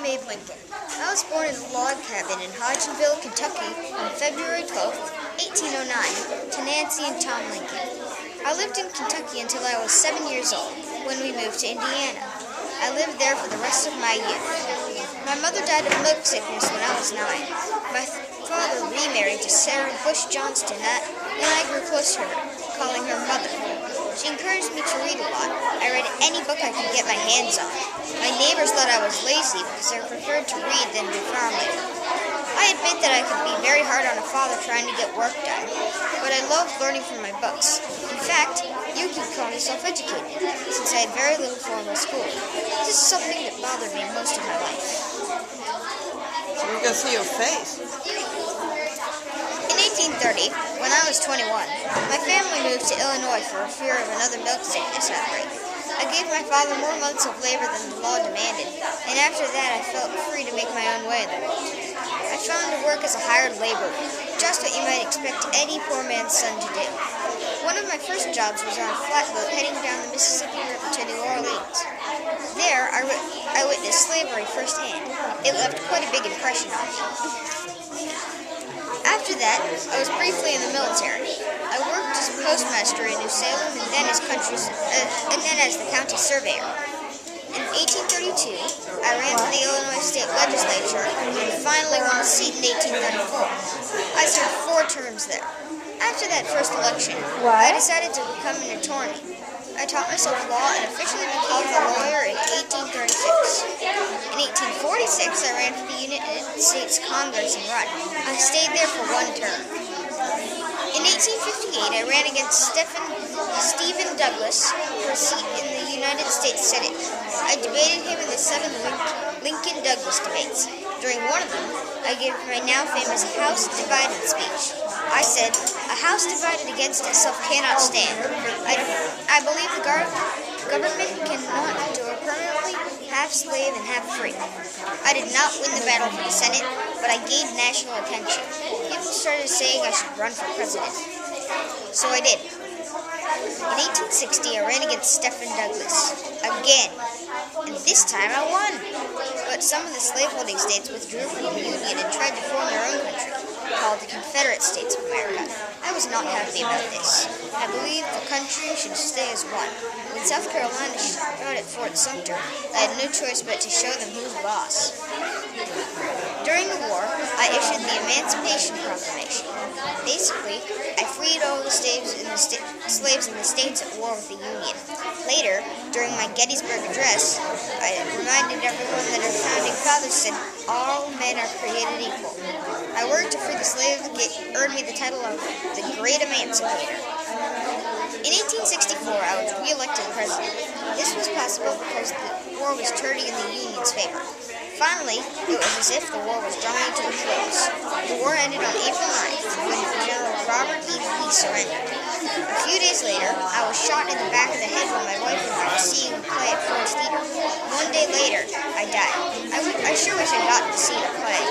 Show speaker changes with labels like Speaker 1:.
Speaker 1: Abe Lincoln. I was born in a log cabin in Hodgenville, Kentucky on February 12, 1809, to Nancy and Tom Lincoln. I lived in Kentucky until I was 7 years old, when we moved to Indiana. I lived there for the rest of my youth. My mother died of milk sickness when I was 9. My father remarried to Sarah Bush Johnston, and I grew close to her, calling her mother. She encouraged me to read a lot. I read any book I could get my hands on. My neighbors thought I was lazy because I preferred to read than do farm labor. I admit that I could be very hard on a father trying to get work done, but I loved learning from my books. In fact, you could call me self-educated, since I had very little formal school. This is something that bothered me most of my life.
Speaker 2: So we can see your face.
Speaker 1: In 1830, when I was 21, my family moved to Illinois for fear of another milk sickness outbreak. I gave my father more months of labor than the law demanded, and after that I felt free to make my own way in the world. I found to work as a hired laborer, just what you might expect any poor man's son to do. One of my first jobs was on a flatboat heading down the Mississippi River to New Orleans. There, I witnessed slavery firsthand. It left quite a big impression on me. After that, I was briefly in the military. I worked as a postmaster in New Salem and then as the county surveyor. In 1832, I ran for the Illinois State Legislature and finally won a seat in 1834. I served 4 terms there. After that first election, I decided to become an attorney. I taught myself law and officially became a lawyer in 1836. In 1846, I ran for the United States Congress and run. I stayed there for 1 term. In 1858, I ran against Stephen Douglas for a seat in the United States Senate. I debated him in the 7 Lincoln-Douglas debates. During one of them, I gave my now famous House Divided speech. I said, "A house divided against itself cannot stand. I believe the government cannot endure permanently half slave and half free." I did not win the battle for the Senate, but I gained national attention. People started saying I should run for president. So I did. In 1860, I ran against Stephen Douglas. Again. And this time I won. But some of the slaveholding states withdrew from the Union and tried to form their own country, called the Confederate States of America. I was not happy about this. I believed the country should stay as one. When South Carolina shot at Fort Sumter, I had no choice but to show them who's boss. During the war, I issued the Emancipation Proclamation. Basically, I freed all the slaves in the states at war with the Union. Later, during my Gettysburg Address, I reminded everyone that our founding fathers said all men are created equal. I worked to free the slaves and earned me the title of the Great Emancipator. In 1864, I was re-elected president. This was possible because the war was turning in the Union's favor. Finally, it was as if the war was drawing to a close. The war ended on April 9th, when General Robert E. Lee surrendered. A few days later, I was shot in the back of the head while my wife and I were seeing a play at Ford's Theater. 1 day later, I died. I sure wish I'd gotten to see the play.